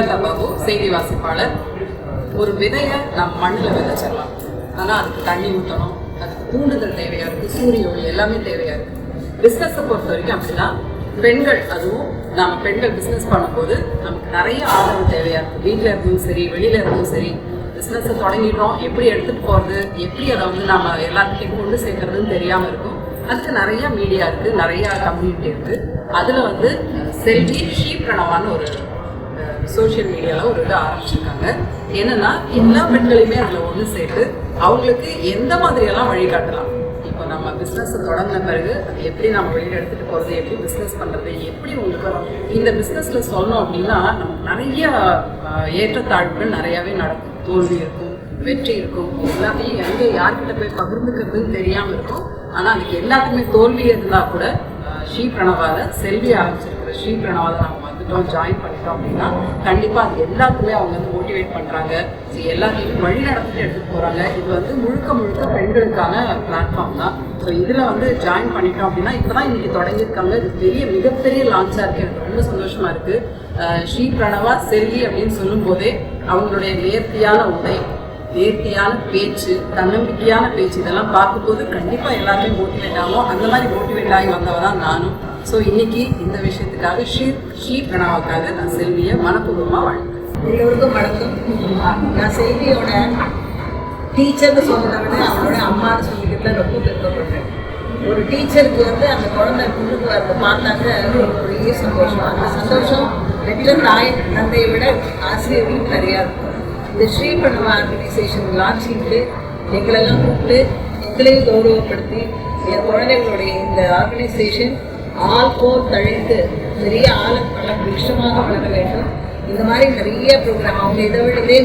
ஸ்ரீலதா பாபு, செய்தி வாசிப்பாளர். ஒரு விதையை நம்ம மண்ணில் விதைச்சிடலாம், ஆனால் அதுக்கு தண்ணி ஊற்றணும், அதுக்கு தூண்டுதல் தேவையாக இருக்குது, சூரிய ஒளி எல்லாமே தேவையாக இருக்குது. பிஸ்னஸை பொறுத்த வரைக்கும் அப்படின்னா பெண்கள், அதுவும் நம்ம பெண்கள் பிஸ்னஸ் பண்ணும்போது நமக்கு நிறைய ஆதரவு தேவையாக இருக்குது. வீட்டில் இருந்தும் சரி, வெளியில் இருந்தும் சரி, பிஸ்னஸை தொடங்கிட்டோம், எப்படி எடுத்துகிட்டு போகிறது, எப்படி அதை வந்து நம்ம எல்லாத்துக்கும் கொண்டு சேர்க்கறதுன்னு தெரியாமல் இருக்கும். அதுக்கு நிறையா மீடியா இருக்குது, நிறையா கம்யூனிட்டி இருக்குது. அதில் வந்து செல்வி ஸ்ரீ பிரணவான்னு ஒரு சோஷியல் மீடியாவில் ஒரு இது ஆரம்பிச்சிருக்காங்க. என்னென்னா எல்லா பெண்களையுமே அதில் ஒன்று சேர்த்து அவங்களுக்கு எந்த மாதிரியெல்லாம் வழிகாட்டலாம். இப்போ நம்ம பிஸ்னஸை தொடங்கின பிறகு அது எப்படி நம்ம வெளியில் எடுத்துகிட்டு போகிறது, எப்படி பிஸ்னஸ் பண்ணுறது, எப்படி உங்களுக்கு இந்த பிஸ்னஸில் சொல்லணும் அப்படின்னா நமக்கு நிறைய ஏற்றத்தாழ்வுகள் நிறையாவே நடக்கும். தோல்வி இருக்கும், வெற்றி இருக்கும், எல்லாத்தையும் எங்கே யார்கிட்ட போய் பகிர்ந்துக்கிறதுன்னு தெரியாமல் இருக்கும். ஆனால் அதுக்கு எல்லாத்துக்குமே தோல்வி இருந்தால் கூட ஸ்ரீ பிரணவாவில் செல்வி ஆரம்பிச்சிருக்கிற ஸ்ரீ பிரணவாவில் நம்ம வந்துட்டோம், ஜாயின் பண்ணிட்டோம் அப்படின்னா கண்டிப்பாக அது எல்லாத்துக்குமே அவங்க வந்து மோட்டிவேட் பண்ணுறாங்க. ஸோ எல்லாத்தையுமே வழி நடத்திட்டு எடுத்துகிட்டு போகிறாங்க. இது வந்து முழுக்க முழுக்க பெண்களுக்கான பிளாட்ஃபார்ம் தான். ஸோ இதில் வந்து ஜாயின் பண்ணிட்டோம் அப்படின்னா இப்போ தான் இன்றைக்கி தொடங்கியிருக்காங்க. இது மிகப்பெரிய லான்ச்சாக இருக்குது. எனக்கு ரொம்ப சந்தோஷமாக இருக்குது. ஸ்ரீ பிரணவா செல்வி அப்படின்னு சொல்லும் போதே அவங்களுடைய நேர்த்தியான உடை, நேர்த்தியான பேச்சு, தன்னம்பிக்கையான பேச்சு, இதெல்லாம் பார்க்கும்போது கண்டிப்பாக எல்லாருமே மோட்டிவேட் ஆகும். அந்த மாதிரி மோட்டிவேட் ஆகி வந்தவ தான் நானும். ஸோ இன்னைக்கு இந்த விஷயத்துக்காக ஸ்ரீ பிரணவாவுக்காக நான் செல்வியை மனப்பூர்வமாக வாழ்க்கிறேன். எல்லோருக்கும் வணக்கம். நான் செல்வியோட டீச்சர்னு சொன்னதை விட அவங்களோட அம்மான்னு சொல்லிக்கிட்டு ரொம்ப பெருமைப்படுறேன். ஒரு டீச்சருக்கு வந்து அந்த குழந்தை முன்னுக்கு வரதை பார்த்தாங்க ஒரு பெரிய சந்தோஷம். அந்த சந்தோஷம் பெற்ற தாய் தந்தையை விட ஆசிரியர்களுக்கு நிறையா இருக்கும். இந்த ஸ்ரீ பிரணவா ஆர்கனைசேஷன் லான்ச்சிங்க்கு எங்களெல்லாம் கூப்பிட்டு எங்களையும் கௌரவப்படுத்தி என் குழந்தைகளுடைய இந்த ஆர்கனைசேஷன் ஆள் போர் தழைத்து பெரிய பல விஷயமாக வளர வேண்டும். இந்த மாதிரி நிறைய ப்ரோக்ராம் அவங்க இதே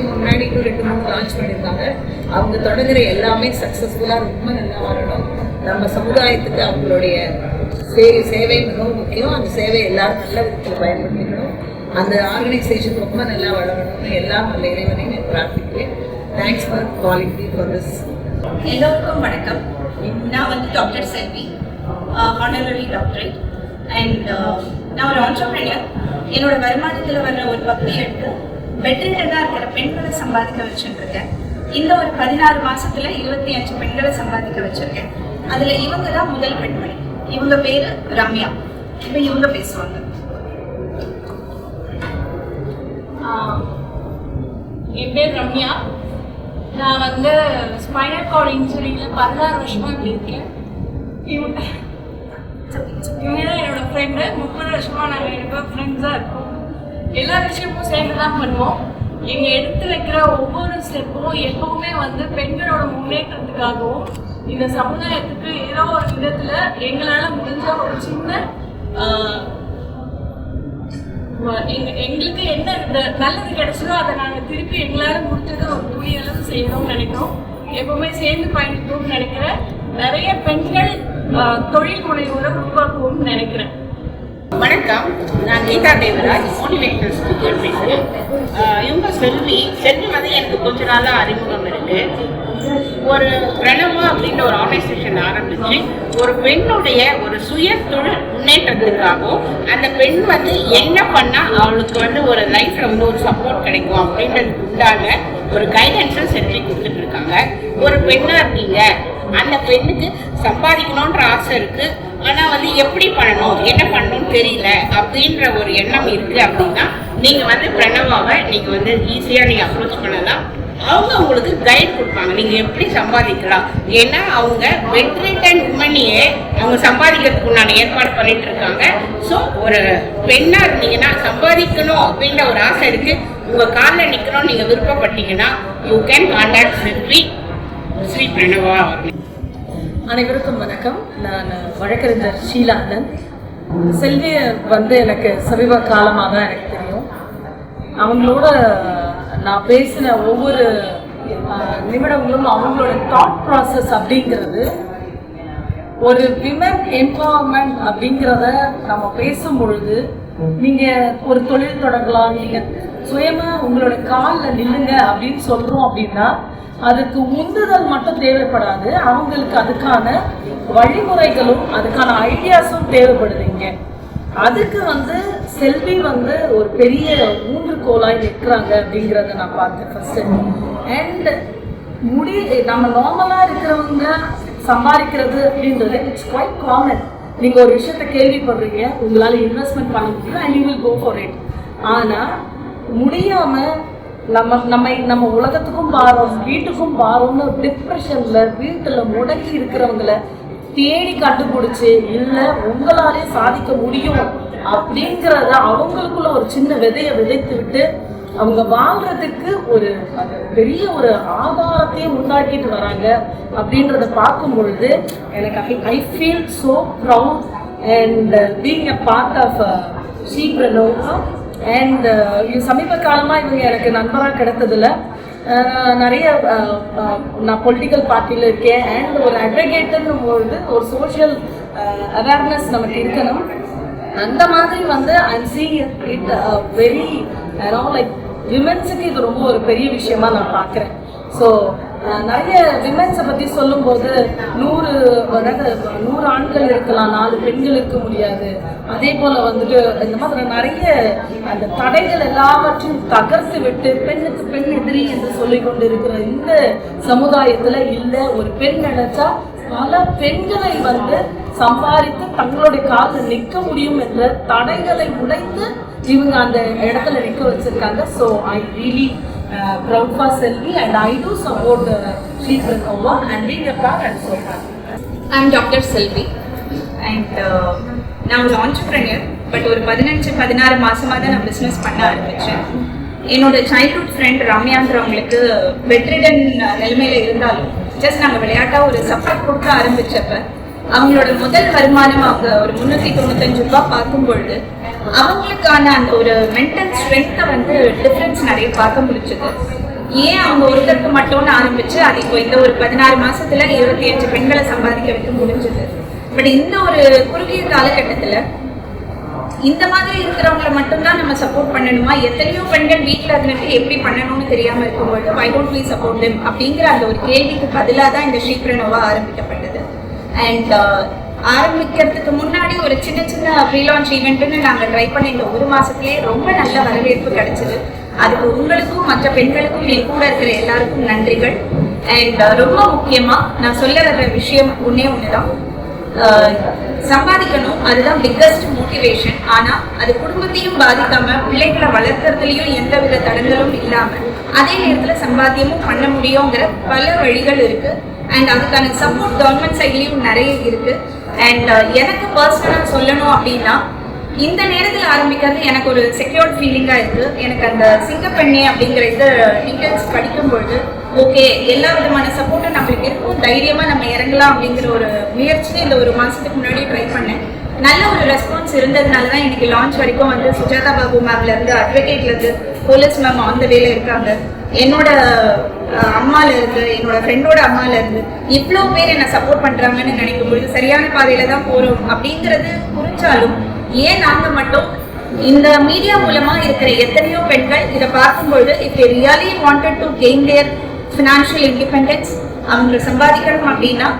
முன்னாடி இன்னும் 2-3 லான்ச் பண்ணியிருக்காங்க. அவங்க தொடங்குற எல்லாமே சக்ஸஸ்ஃபுல்லாக ரொம்ப நல்லா வரணும். நம்ம சமுதாயத்துக்கு அவங்களுடைய சேவை மிகவும் முக்கியம். அந்த சேவை எல்லாரும் நல்ல விதத்தில் பயன்படுத்திக்கணும். அந்த ஆர்கனைசேஷன் ரொம்ப நல்லா வளரணும்னு எல்லாம் நல்ல இறைவனையும் பிரார்த்திக்கிறேன். Thanks for calling me for this. எல்லோருக்கும் வணக்கம். நான் வந்து doctor Selvi, honorary doctorate. And நான் ஒரு ஆண்டர்பிரினர். என்னோட வருமானத்தில் வர்ற ஒரு பகுதியை எடுத்து பெட்ரிட்டனாக இருக்கிற பெண்களை சம்பாதிக்க வச்சுருக்கேன். இந்த ஒரு 16 மாதத்தில் 25 பெண்களை சம்பாதிக்க வச்சுருக்கேன். அதில் இவங்க தான் முதல் பெண்மணி. இவங்க பேர் ரம்யா. இப்போ இவங்க பேசுவாங்க. என் பேர் ரம்யா. நான் வந்து ஸ்பைனல் கார்டு இன்ஜுரியில் 16 வருஷமாக இப்படி இருக்கேன். இவங்க தான் என்னோட ஃப்ரெண்டு. 30 வருஷமாக நாங்கள் 2 பேரும் ஃப்ரெண்ட்ஸாக இருக்கோம். எல்லா விஷயமும் சேர்ந்து தான் பண்ணுவோம். எங்கள் எடுத்து வைக்கிற ஒவ்வொரு ஸ்டெப்பும் எப்பவுமே வந்து பெண்களோட முன்னேற்றத்துக்காகவும் இந்த சமுதாயத்துக்கு ஏதோ ஒரு விதத்தில் எங்களால் முடிஞ்ச ஒரு சின்ன எங்களுக்கு என்ன நல்லது கிடைச்சதோ அதை நாங்கள் திருப்பி எங்களால் முடிஞ்சதை ஒரு துணியளவு செய்யணும்னு நினைக்கிறோம். எப்பவுமே சேர்ந்து பயணிக்கணும்னு நினைக்கிறேன். நிறைய பெண்கள் தொழில் முனைவோரை உருவாக்குவோம்னு நினைக்கிறேன். வணக்கம், நான் கீதா தேவராஜ், மோட்டிவேஷனல் ஸ்பீக்கர் பேசுகிறேன். இவங்க செல்வி வந்து எனக்கு கொஞ்ச நாளாக அறிமுகம் இருக்குது. ஒரு பிரணவா அப்படின்ற ஒரு ஆர்கனைசேஷன் ஆரம்பித்து ஒரு பெண்ணுடைய ஒரு சுய தொழில் முன்னேற்றத்துக்காகவும் அந்த பெண் வந்து என்ன பண்ணால் அவளுக்கு வந்து ஒரு லைஃப்பில் வந்து ஒரு சப்போர்ட் கிடைக்கும் அப்படின்றதுக்கு உண்டான ஒரு கைடன்ஸை செஞ்சு கொடுத்துட்ருக்காங்க. ஒரு பெண்ணாக இருக்கீங்க, அந்த பெண்ணுக்கு சம்பாதிக்கணுன்ற ஆசை இருக்குது, ஆனால் வந்து எப்படி பண்ணணும், என்ன பண்ணணும்னு தெரியல அப்படின்ற ஒரு எண்ணம் இருக்குது அப்படின்னா நீங்கள் வந்து பிரணவாவை நீங்கள் வந்து ஈஸியாக நீங்கள் அப்ரோச் பண்ணலாம். அவங்க உங்களுக்கு கைட் கொடுப்பாங்க, நீங்கள் எப்படி சம்பாதிக்கலாம். ஏன்னா அவங்க பெட்ரிட்டன் உமனையே அவங்க சம்பாதிக்கிறதுக்கு உண்டான ஏற்பாடு பண்ணிட்டு இருக்காங்க. ஸோ ஒரு பெண்ணாக இருந்தீங்கன்னா சம்பாதிக்கணும் அப்படின்ற ஒரு ஆசை இருக்குது, உங்கள் காலில் நிற்கணும்னு நீங்கள் விருப்பப்பட்டீங்கன்னா யூ கேன் கான்டாக்ட் செல்வி ஸ்ரீ பிரணவா. அனைவருக்கும் வணக்கம். நான் வழக்கறிஞர் ஷீலானந்த். செல்வியை வந்து எனக்கு சமீப காலமாக தான் எனக்கு தெரியும். அவங்களோட நான் பேசின ஒவ்வொரு நிமிடங்களும் அவங்களோட தாட் ப்ராசஸ் அப்படிங்கிறது ஒரு விமன் எம்பவர்மெண்ட் அப்படிங்கிறத நம்ம பேசும் பொழுது நீங்கள் ஒரு தொழில் தொடங்கலாம், நீங்கள் சுயமாக உங்களோட காலில் நில்லுங்க அப்படின்னு சொல்கிறோம் அப்படின்னா அதுக்கு உந்துதல் மட்டும் தேவைப்படாது, அவங்களுக்கு அதுக்கான வழிமுறைகளும் அதுக்கான ஐடியாஸும் தேவைப்படுது. இங்கே அதுக்கு செல்வி ஒரு பெரிய ஊன்றுகோலாய் நிற்கிறாங்க அப்படிங்கிறத நான் பார்த்தேன் ஃபர்ஸ்ட். அண்ட் நம்ம நார்மலாக இருக்கிறவங்க சம்பாதிக்கிறது அப்படின்றது இட்ஸ் குவைட் காமன். நீங்கள் ஒரு விஷயத்தை கேள்விப்படுறீங்க, உங்களால் இன்வெஸ்ட்மெண்ட் பண்ண முடியும் and you will go for it. ஆனால் முடியாமல் நம்ம உலகத்துக்கும் பாரோம், வீட்டுக்கும் பாரோம்னு டிப்ரெஷனில் வீட்டில் முடக்கி இருக்கிறவங்களை தேடி கண்டுபிடிச்சி இல்லை உங்களாலே சாதிக்க முடியும் அப்படிங்கிறத அவங்களுக்குள்ள ஒரு சின்ன விதையை விதைத்து விட்டு அவங்க வாழ்றதுக்கு ஒரு பெரிய ஒரு ஆதாரத்தையே உண்டாக்கிட்டு வராங்க அப்படின்றத பார்க்கும் பொழுது எனக்கு I feel so proud and being a part of ஷீப்ரனோவா. அண்ட் சமீப காலமாக இவங்க எனக்கு நண்பராக கிடைத்ததில்ல. நிறைய நான் பொலிட்டிக்கல் பார்ட்டியில் இருக்கேன் அண்ட் ஒரு அட்வொகேட்டுன்னு பொழுது ஒரு சோஷியல் அவேர்னஸ் நமக்கு இருக்கணும். அந்த மாதிரி I'm seeing it very like விமென்ஸுக்கு இது ரொம்ப ஒரு பெரிய விஷயமா நான் பார்க்குறேன். ஸோ நிறைய விமென்ஸை பற்றி சொல்லும்போது 100 ஆண்கள் இருக்கலாம், 4 பெண்கள் இருக்க முடியாது. அதே போல் இந்த மாதிரி நிறைய அந்த தடைகள் எல்லாவற்றையும் தகர்த்து விட்டு பெண்ணுக்கு பெண் எதிரி என்று சொல்லி கொண்டு இருக்கிற இந்த சமுதாயத்தில் இல்லை, ஒரு பெண் நினைச்சா பல பெண்களை சம்பாதித்து தங்களுடைய காலில் நிற்க முடியும் என்ற தடைகளை உடைத்து இவங்க அந்த இடத்துல நிற்க வச்சிருக்காங்க. So I really proud for Selvi and I do support Shreepranova and being a parent so far. I'm Dr. Selvi and நான் ஒரு entrepreneur. பட் ஒரு 15-16 மாசமாக தான் நான் பிஸ்னஸ் பண்ண ஆரம்பித்தேன். என்னோட சைல்ட்ஹுட் ஃப்ரெண்ட் ரம்யான்றவங்களுக்கு பெட்ரிடன் நிலைமையில இருந்தாலும் ஜஸ்ட் நாங்கள் விளையாட்டாக ஒரு சப்போர்ட் கொடுக்க ஆரம்பித்தப்ப அவங்களோட முதல் வருமானம் அவங்க ஒரு 395 ரூபாய் பார்க்கும் பொழுது அவங்களுக்கான அந்த ஒரு மென்டல் ஸ்ட்ரென்த்தை டிஃப்ரென்ஸ் நிறைய பார்க்க முடிச்சது. ஏன் அவங்க ஒருத்தருக்கு மட்டும்னு ஆரம்பிச்சு அது இப்போ இந்த ஒரு 16 மாசத்துல 25 பெண்களை சம்பாதிக்க வைக்க முடிஞ்சது. பட் இந்த ஒரு குறுகிய காலகட்டத்தில் இந்த மாதிரி இருக்கிறவங்கள மட்டும்தான் நம்ம சப்போர்ட் பண்ணணுமா? எத்தனையோ பெண்கள் வீட்டில் இருந்துட்டு எப்படி பண்ணணும்னு தெரியாமல் இருக்கும்போது why don't we support them அப்படிங்கிற அந்த ஒரு கேள்விக்கு பதிலாக தான் இந்த ஷீப்ரனோவா ஆரம்பிக்கப்பட்டது. அண்ட் ஆரம்பிக்கிறதுக்கு முன்னாடி ஒரு சின்ன ப்ரீலான்ச் ஈவெண்ட்டுன்னு நாங்கள் ட்ரை பண்ண இந்த 1 மாதத்துலேயே ரொம்ப நல்ல வரவேற்பு கிடைச்சிது. அதுக்கு உங்களுக்கும் மற்ற பெண்களுக்கும் என் கூட இருக்கிற எல்லாருக்கும் நன்றிகள். அண்ட் ரொம்ப முக்கியமாக நான் சொல்ல வர்ற விஷயம் ஒன்று தான், சம்பாதிக்கணும், அதுதான் பிக்கஸ்ட் மோட்டிவேஷன். ஆனால் அது குடும்பத்தையும் பாதிக்காமல் பிள்ளைகளை வளர்க்கறதுலையும் எந்த வித தடங்களும் இல்லாமல் அதே நேரத்தில் சம்பாத்தியமும் பண்ண முடியுங்கிற பல வழிகள் இருக்குது. அண்ட் அதுக்கான சப்போர்ட் கவர்மெண்ட் சைட்லேயும் நிறைய இருக்குது. அண்ட் எனக்கு பர்சனலாக சொல்லணும் அப்படின்னா இந்த நேரத்தில் ஆரம்பிக்கிறது எனக்கு ஒரு செக்யூர்ட் ஃபீலிங்காக இருக்குது. எனக்கு அந்த சிங்கப்பெண்ணே அப்படிங்கிற இது டீட்டெயில்ஸ் படிக்கும்பொழுது ஓகே எல்லா விதமான சப்போர்ட்டும் நம்மளுக்கு இருக்கும், தைரியமாக நம்ம இறங்கலாம் அப்படிங்கிற ஒரு முயற்சியை இந்த 1 மாதத்துக்கு முன்னாடி ட்ரை பண்ணேன். நல்ல ஒரு ரெஸ்பான்ஸ் இருந்ததுனால தான் இன்னைக்கு லான்ச் வரைக்கும் சுஜாதா பாபு மேம்லேருந்து அட்வொகேட்லேருந்து போலீஸ் மேம் ஆன் த வேல இருக்காங்க, என்னோட அம்மாலேருந்து என்னோட ஃப்ரெண்டோட அம்மாலேருந்து இவ்வளோ பேர் என்னை சப்போர்ட் பண்ணுறாங்கன்னு நினைக்கும் பொழுது சரியான பாதையில் தான் போகிறோம் அப்படிங்கிறது புரிஞ்சாலும் ஏன் நாங்கள் மட்டும் இந்த மீடியா மூலமாக இருக்கிற எத்தனையோ பெண்கள் இதை பார்க்கும்பொழுது if they really wanted to gain their financial independence அவங்க சம்பாதிக்கணும் அப்படின்னா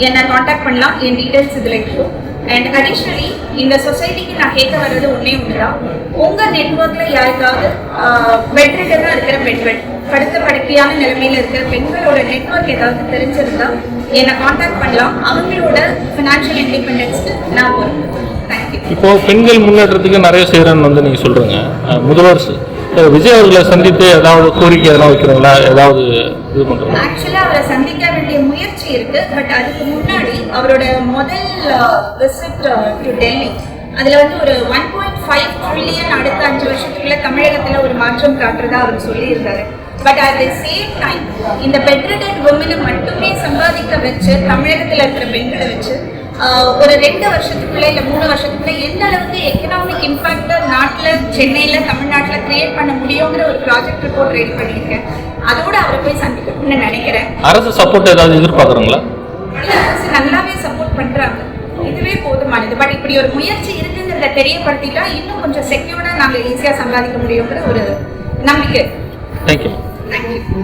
என்னை காண்டாக்ட் பண்ணலாம், என் டீட்டெயில்ஸ் இதில் இருக்கும். அண்ட் அடிஷ்னலி இந்த சொசைட்டிக்கு நான் கேட்க வர்றது ஒன்றே தான், உங்கள் நெட்ஒர்க்கில் யாருக்காவது பெட்ரிடனாக இருக்கிற பெண்கள், படுத்த படுக்கையான நிலைமையில் இருக்கிற பெண்களோட நெட்ஒர்க் ஏதாவது தெரிஞ்சிருந்தா என்னை காண்டாக்ட் பண்ணலாம். அவங்களோட ஃபினான்ஷியல் இண்டிபெண்டன்ஸ்க்கு நான் பொறுப்பு. தேங்க்யூ. இப்போ பெண்கள் முன்னேற்றத்துக்கு நிறைய செய்கிறேன்னு நீங்கள் சொல்கிறீங்க. முதல்வர் விஜய் அவர்களை சந்தித்து ஏதாவது கோரிக்கை எதனா வைக்கிறீங்களா? ஏதாவது இது பண்ணுறோம்? ஆக்சுவலாக அவரை சந்திக்க வேண்டிய முயற்சி இருக்கு. பட் அதுக்கு முன்னாடி அவரோட முதல் விசிட் டு டெல்லி அதில் ஒரு 1.5 ட்ரில்லியன் அடுத்த 5 வருஷத்துக்குள்ள தமிழகத்தில் ஒரு மாற்றம் காட்டுறதா அவர் சொல்லியிருந்தாரு. But at the same time இந்த பெட்ரிடன் விமனை மட்டுமே சம்பாதிக்க வச்சு தமிழகத்தில் இருக்கிற பெண்களை வச்சு ஒரு 2 வருஷத்துக்குள்ள இல்லை 3 வருஷத்துக்குள்ள எந்த அளவுக்கு எக்கனாமிக் இம்பாக்ட் நாட்டில் சென்னையில் தமிழ்நாட்டில் கிரியேட் பண்ண முடியுங்கிற ஒரு ப்ராஜெக்ட் ரிப்போர்ட் ரெடி பண்ணியிருக்கேன். அதோட அவரை போய் சந்திக்கணும்னு நினைக்கிறேன். அரசு சப்போர்ட் ஏதாவது எதிர்பார்க்குறீங்களா? அரசு நல்லாவே சப்போர்ட் பண்ணுறாங்க, இதுவே போதுமானது. பட் இப்படி ஒரு முயற்சி இருக்குங்கிறத தெரியப்படுத்திட்டா இன்னும் கொஞ்சம் செக்யூர்டாக நாங்கள் ஈஸியாக சம்பாதிக்க முடியுங்கிற ஒரு நம்பிக்கை. தேங்க்யூ. தேங்க்யூ.